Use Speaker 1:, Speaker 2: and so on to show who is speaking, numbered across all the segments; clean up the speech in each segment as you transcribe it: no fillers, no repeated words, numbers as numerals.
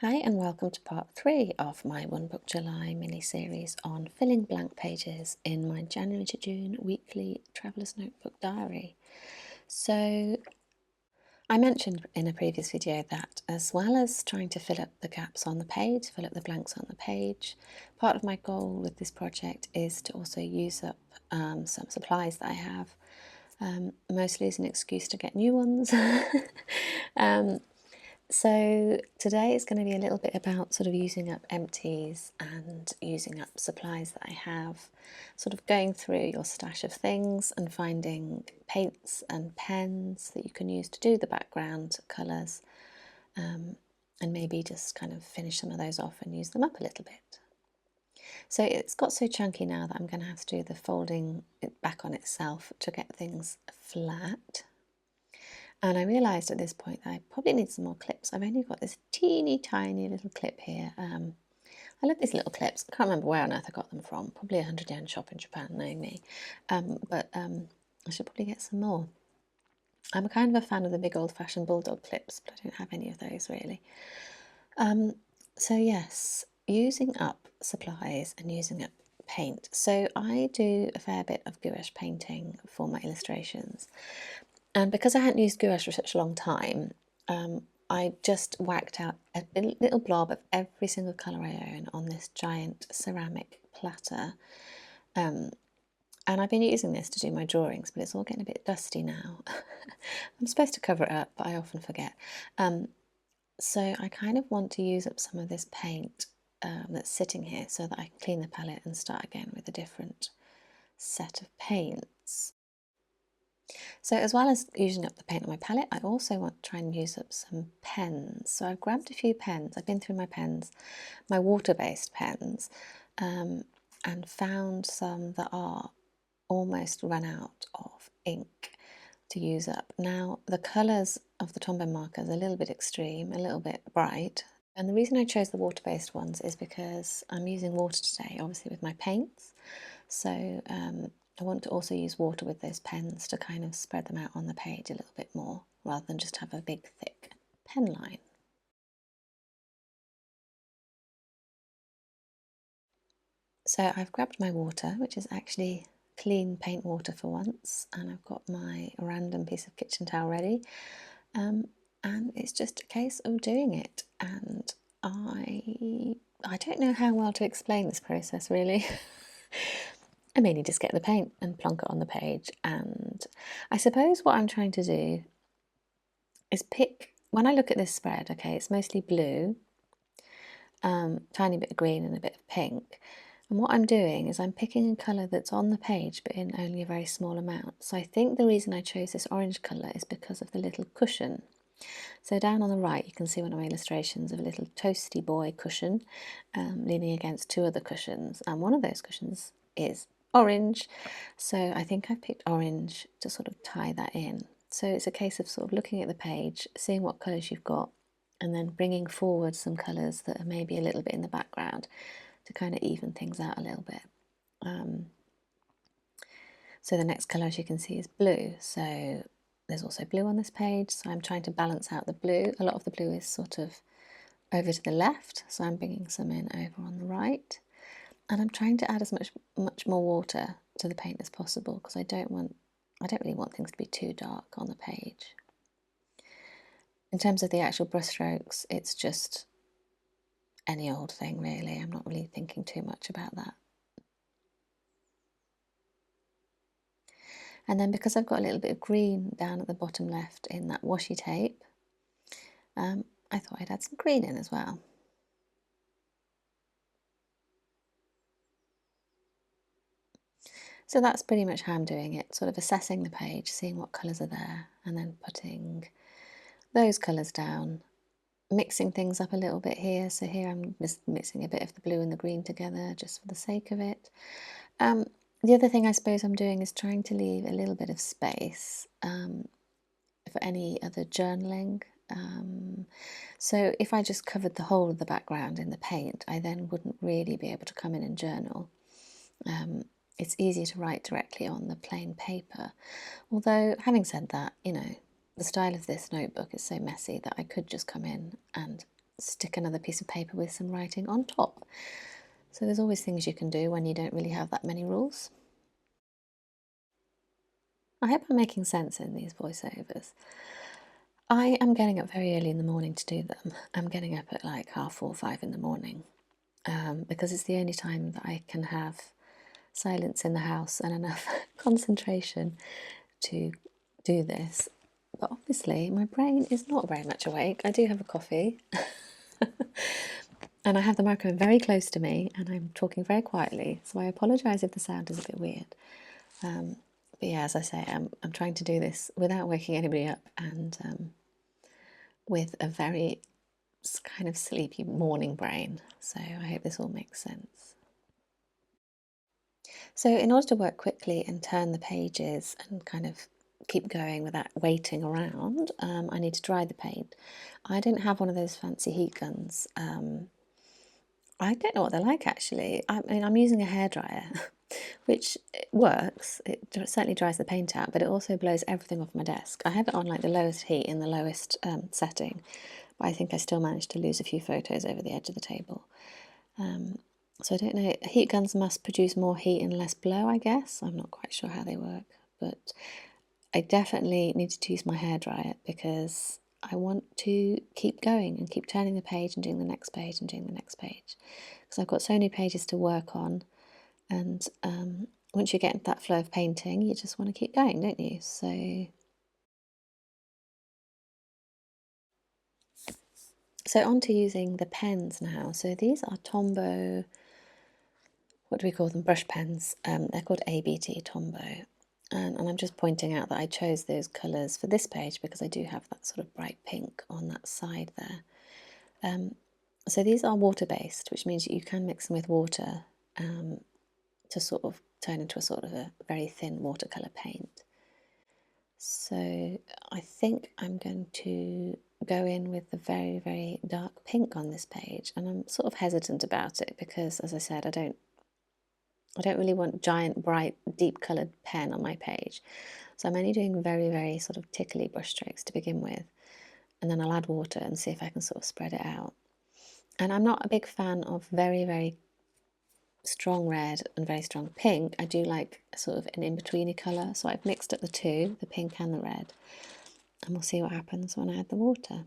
Speaker 1: Hi and welcome to part 3 of my One Book July mini-series on filling blank pages in my January to June weekly Traveller's Notebook diary. So I mentioned in a previous video that as well as trying to fill up the gaps on the page, fill up the blanks on the page, part of my goal with this project is to also use up some supplies that I have, mostly as an excuse to get new ones. So today is going to be a little bit about sort of using up empties and using up supplies that I have, sort of going through your stash of things and finding paints and pens that you can use to do the background colours, and maybe just kind of finish some of those off and use them up a little bit. So it's got so chunky now that I'm going to have to do the folding it back on itself to get things flat. And I realised at this point that I probably need some more clips. I've only got this teeny tiny little clip here. I love these little clips. I can't remember where on earth I got them from. Probably a 100 yen shop in Japan, knowing me. But I should probably get some more. I'm kind of a fan of the big old-fashioned bulldog clips, but I don't have any of those really. So yes, using up supplies and using up paint. So I do a fair bit of gouache painting for my illustrations. And because I hadn't used gouache for such a long time, I just whacked out a little blob of every single colour I own on this giant ceramic platter. And I've been using this to do my drawings, but it's all getting a bit dusty now. I'm supposed to cover it up, but I often forget. So I kind of want to use up some of this paint that's sitting here so that I can clean the palette and start again with a different set of paints. So as well as using up the paint on my palette, I also want to try and use up some pens. So I've grabbed a few pens. I've been through my pens, my water-based pens, and found some that are almost run out of ink to use up. Now, the colours of the Tombow markers are a little bit extreme, a little bit bright. And the reason I chose the water-based ones is because I'm using water today, obviously with my paints. So I want to also use water with those pens to kind of spread them out on the page a little bit more, rather than just have a big thick pen line. So I've grabbed my water, which is actually clean paint water for once, and I've got my random piece of kitchen towel ready, and it's just a case of doing it. And I don't know how well to explain this process really. I mainly just get the paint and plonk it on the page, and I suppose what I'm trying to do is pick, when I look at this spread, okay, it's mostly blue, tiny bit of green and a bit of pink. And what I'm doing is I'm picking a colour that's on the page but in only a very small amount. So I think the reason I chose this orange colour is because of the little cushion. So down on the right you can see one of my illustrations of a little toasty boy cushion leaning against two other cushions, and one of those cushions is orange. So I think I picked orange to sort of tie that in. So it's a case of sort of looking at the page, seeing what colours you've got, and then bringing forward some colours that are maybe a little bit in the background to kind of even things out a little bit. So the next colour, as you can see, is blue. So there's also blue on this page, so I'm trying to balance out the blue. A lot of the blue is sort of over to the left, so I'm bringing some in over on the right. And I'm trying to add as much more water to the paint as possible, because I don't really want things to be too dark on the page. In terms of the actual brush strokes, it's just any old thing really. I'm not really thinking too much about that. And then because I've got a little bit of green down at the bottom left in that washi tape, I thought I'd add some green in as well. So that's pretty much how I'm doing it, sort of assessing the page, seeing what colours are there, and then putting those colours down, mixing things up a little bit here. So here I'm just mixing a bit of the blue and the green together just for the sake of it. The other thing I suppose I'm doing is trying to leave a little bit of space for any other journaling. So if I just covered the whole of the background in the paint, I then wouldn't really be able to come in and journal. It's easier to write directly on the plain paper. Although, having said that, you know, the style of this notebook is so messy that I could just come in and stick another piece of paper with some writing on top. So there's always things you can do when you don't really have that many rules. I hope I'm making sense in these voiceovers. I am getting up very early in the morning to do them. I'm getting up at like 4:30, 5 in the morning, because it's the only time that I can have silence in the house and enough concentration to do this. But obviously my brain is not very much awake. I do have a coffee and I have the microphone very close to me and I'm talking very quietly, so I apologise if the sound is a bit weird. But yeah, as I say, I'm trying to do this without waking anybody up and with a very kind of sleepy morning brain. So I hope this all makes sense. So in order to work quickly and turn the pages and kind of keep going without waiting around, I need to dry the paint. I didn't have one of those fancy heat guns. I don't know what they're like actually. I mean, I'm using a hairdryer, which works. It certainly dries the paint out, but it also blows everything off my desk. I have it on like the lowest heat in the lowest setting, but I think I still managed to lose a few photos over the edge of the table. So I don't know. Heat guns must produce more heat and less blow, I guess. I'm not quite sure how they work, but I definitely needed to use my hairdryer because I want to keep going and keep turning the page and doing the next page and doing the next page, because I've got so many pages to work on. And once you get into that flow of painting, you just want to keep going, don't you? So on to using the pens now. So these are Tombow, what do we call them? Brush pens. They're called ABT Tombow. And I'm just pointing out that I chose those colours for this page because I do have that sort of bright pink on that side there. So these are water-based, which means you can mix them with water to sort of turn into a sort of a very thin watercolour paint. So I think I'm going to go in with the very, very dark pink on this page, and I'm sort of hesitant about it because, as I said, I don't really want giant, bright, deep coloured pen on my page. So I'm only doing very, very sort of tickly brush strokes to begin with, and then I'll add water and see if I can sort of spread it out. And I'm not a big fan of very, very strong red and very strong pink. I do like sort of an in-betweeny colour, so I've mixed up the two, the pink and the red, and we'll see what happens when I add the water.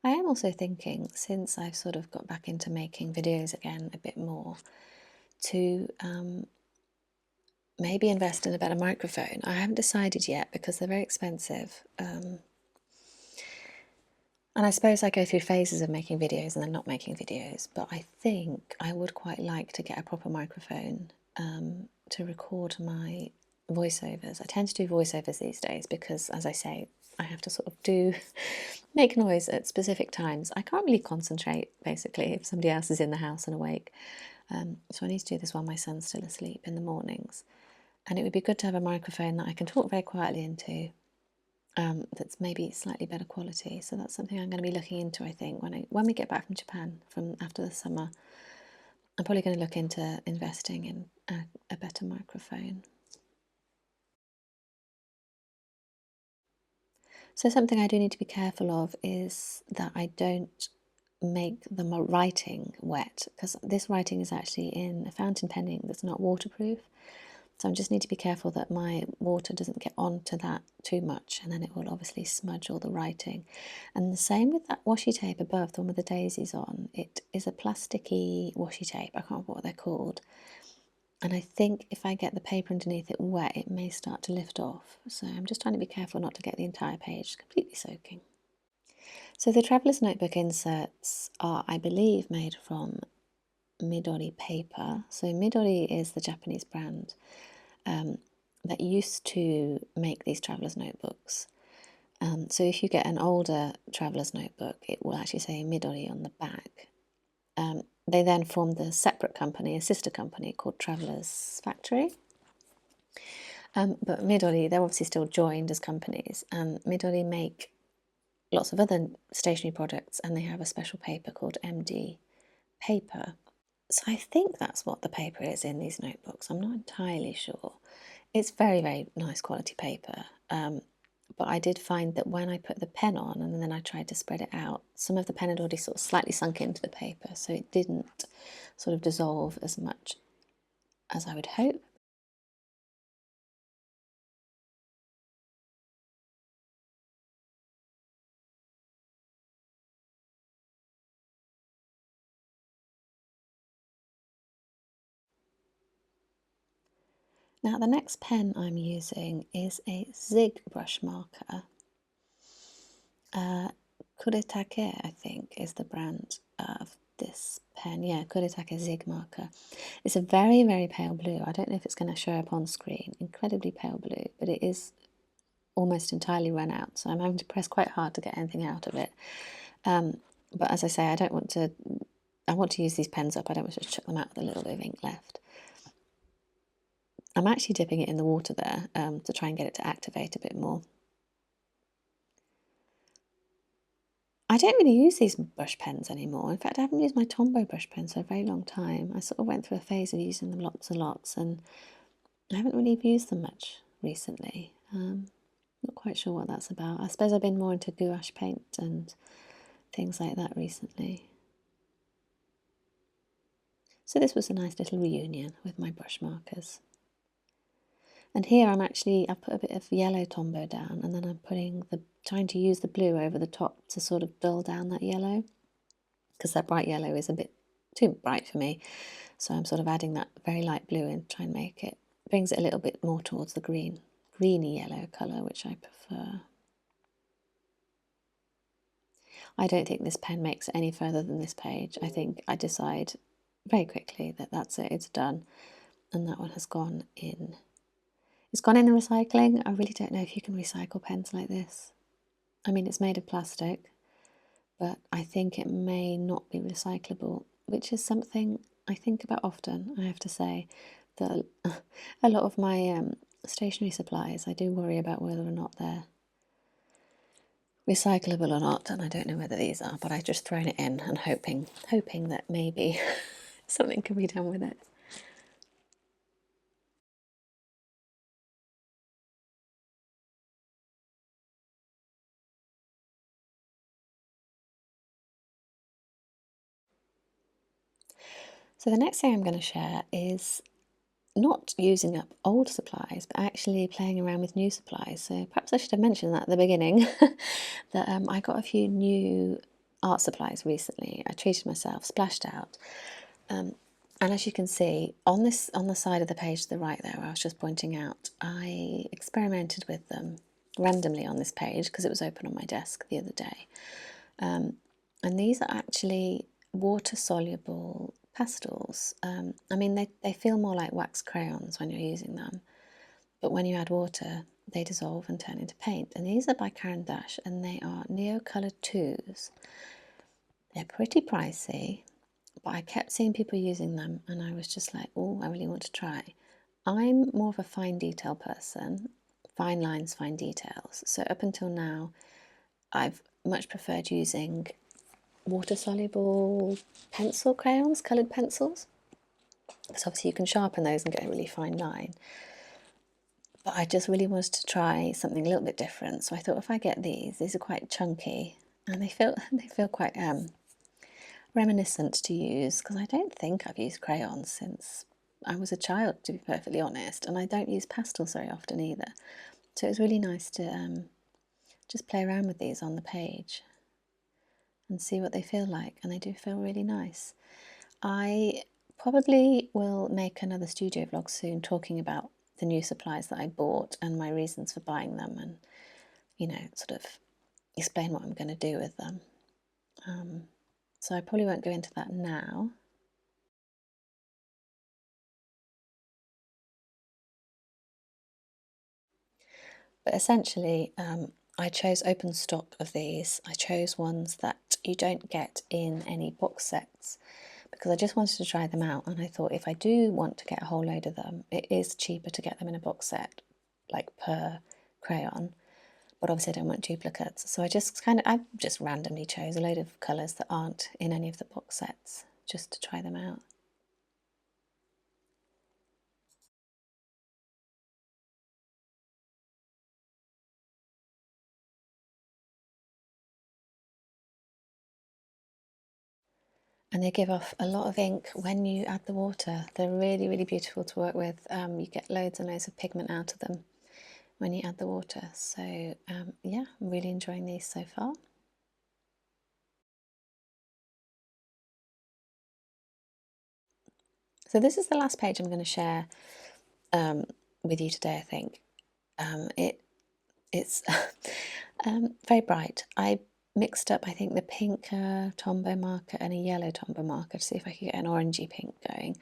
Speaker 1: I am also thinking, since I've sort of got back into making videos again a bit more, to maybe invest in a better microphone. I haven't decided yet because they're very expensive. And I suppose I go through phases of making videos and then not making videos, but I think I would quite like to get a proper microphone to record my voiceovers. I tend to do voiceovers these days because, as I say, I have to sort of make noise at specific times. I can't really concentrate, basically, if somebody else is in the house and awake. So I need to do this while my son's still asleep in the mornings. And it would be good to have a microphone that I can talk very quietly into, that's maybe slightly better quality. So that's something I'm going to be looking into, I think, when we get back from Japan from after the summer. I'm probably going to look into investing in a better microphone. So something I do need to be careful of is that I don't make the writing wet, because this writing is actually in a fountain penning that's not waterproof. So I just need to be careful that my water doesn't get onto that too much, and then it will obviously smudge all the writing. And the same with that washi tape above, the one with the daisies on. It is a plasticky washi tape. I can't remember what they're called. And I think if I get the paper underneath it wet, it may start to lift off. So I'm just trying to be careful not to get the entire page completely soaking. So the Traveller's Notebook inserts are, I believe, made from Midori paper. So Midori is the Japanese brand that used to make these traveller's notebooks. So if you get an older traveller's notebook, it will actually say Midori on the back. They then formed a separate company, a sister company called Traveller's Factory. But Midori, they're obviously still joined as companies, and Midori make lots of other stationery products, and they have a special paper called MD paper. So I think that's what the paper is in these notebooks. I'm not entirely sure. It's very, very nice quality paper, but I did find that when I put the pen on and then I tried to spread it out, some of the pen had already sort of slightly sunk into the paper, so it didn't sort of dissolve as much as I would hope. Now the next pen I'm using is a Zig brush marker. Kuretake, I think, is the brand of this pen. Yeah, Kuretake Zig marker. It's a very, very pale blue. I don't know if it's going to show up on screen. Incredibly pale blue, but it is almost entirely run out, so I'm having to press quite hard to get anything out of it. But as I say, I want to use these pens up. I don't want to just chuck them out with a little bit of ink left. I'm actually dipping it in the water there to try and get it to activate a bit more. I don't really use these brush pens anymore. In fact, I haven't used my Tombow brush pens for a very long time. I sort of went through a phase of using them lots and lots, and I haven't really used them much recently. Not quite sure what that's about. I suppose I've been more into gouache paint and things like that recently. So this was a nice little reunion with my brush markers. And here I've put a bit of yellow Tombow down, and then I'm trying to use the blue over the top to sort of dull down that yellow, because that bright yellow is a bit too bright for me. So I'm sort of adding that very light blue in, try and brings it a little bit more towards the greeny yellow colour, which I prefer. I don't think this pen makes it any further than this page. I think I decide very quickly that that's it, it's done. And that one has gone in. It's gone in the recycling. I really don't know if you can recycle pens like this. I mean, it's made of plastic, but I think it may not be recyclable, which is something I think about often, I have to say. That a lot of my stationery supplies, I do worry about whether or not they're recyclable or not, and I don't know whether these are, but I've just thrown it in and hoping that maybe something can be done with it. So the next thing I'm going to share is not using up old supplies, but actually playing around with new supplies. So perhaps I should have mentioned that at the beginning, that I got a few new art supplies recently. I treated myself, splashed out. And as you can see, on the side of the page to the right there, where I was just pointing out, I experimented with them randomly on this page because it was open on my desk the other day. And these are actually water-soluble pastels. I mean, they feel more like wax crayons when you're using them, but when you add water, they dissolve and turn into paint. And these are by Caran d'Ache, and they are Neo Colour 2s. They're pretty pricey, but I kept seeing people using them, and I was just like, oh, I really want to try. I'm more of a fine detail person, fine lines, fine details. So up until now, I've much preferred using water-soluble pencil crayons, coloured pencils, because obviously you can sharpen those and get a really fine line. But I just really wanted to try something a little bit different, so I thought if I get these are quite chunky, and they feel quite reminiscent to use, because I don't think I've used crayons since I was a child, to be perfectly honest, and I don't use pastels very often either. So it was really nice to just play around with these on the page and see what they feel like, and they do feel really nice. I probably will make another studio vlog soon talking about the new supplies that I bought and my reasons for buying them, and sort of explain what I'm going to do with them. So I probably won't go into that now. But essentially, I chose open stock of these. I chose ones that you don't get in any box sets because I just wanted to try them out, and I thought if I do want to get a whole load of them, it is cheaper to get them in a box set, like per crayon, but obviously I don't want duplicates. So I just randomly chose a load of colours that aren't in any of the box sets just to try them out. and they give off a lot of ink when you add the water. They're really, really beautiful to work with. You get loads and loads of pigment out of them when you add the water. So yeah, I'm really enjoying these so far. So this is the last page I'm going to share with you today, I think. It's very bright. I mixed up, I think, the pink Tombow marker and a yellow Tombow marker to see if I could get an orangey pink going.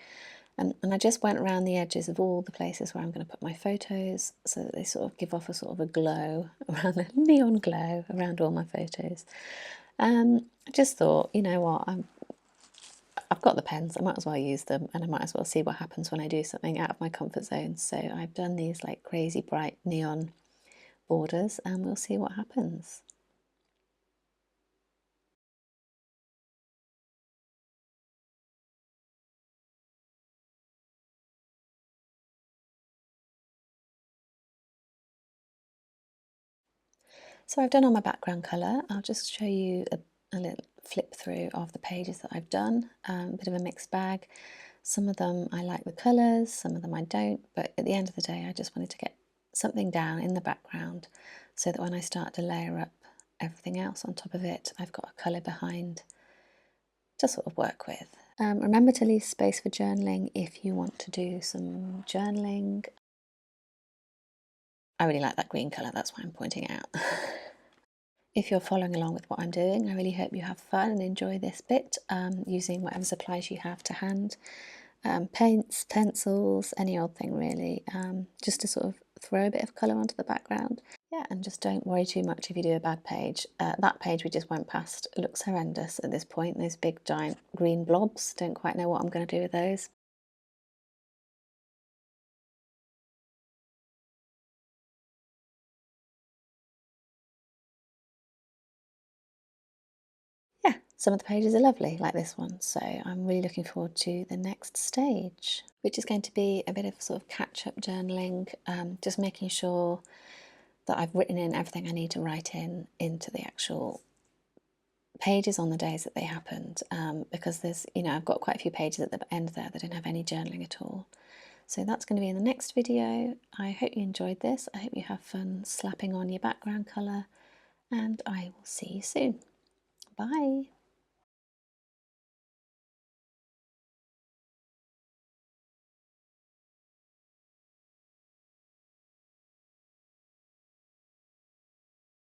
Speaker 1: And I just went around the edges of all the places where I'm going to put my photos so that they sort of give off a sort of a glow, around a neon glow around all my photos. I just thought, you know what, I've got the pens, I might as well use them, and I might as well see what happens when I do something out of my comfort zone. So I've done these like crazy bright neon borders, and we'll see what happens. So I've done all my background colour. I'll just show you a little flip through of the pages that I've done. A bit of a mixed bag. Some of them I like the colours, some of them I don't, but at the end of the day I just wanted to get something down in the background so that when I start to layer up everything else on top of it, I've got a colour behind to sort of work with. Remember to leave space for journaling if you want to do some journaling. I really like that green colour, that's why I'm pointing it out. If you're following along with what I'm doing, I really hope you have fun and enjoy this bit using whatever supplies you have to hand. Paints, pencils, any old thing really, just to sort of throw a bit of colour onto the background. Yeah, and just don't worry too much if you do a bad page. That page we just went past looks horrendous at this point. Those big giant green blobs, don't quite know what I'm going to do with those. Yeah, some of the pages are lovely, like this one, so I'm really looking forward to the next stage, which is going to be a bit of sort of catch-up journaling, just making sure that I've written in everything I need to write in into the actual pages on the days that they happened, because there's, you know, I've got quite a few pages at the end there that don't have any journaling at all. So that's going to be in the next video. I hope you enjoyed this. I hope you have fun slapping on your background colour, and I will see you soon. Bye.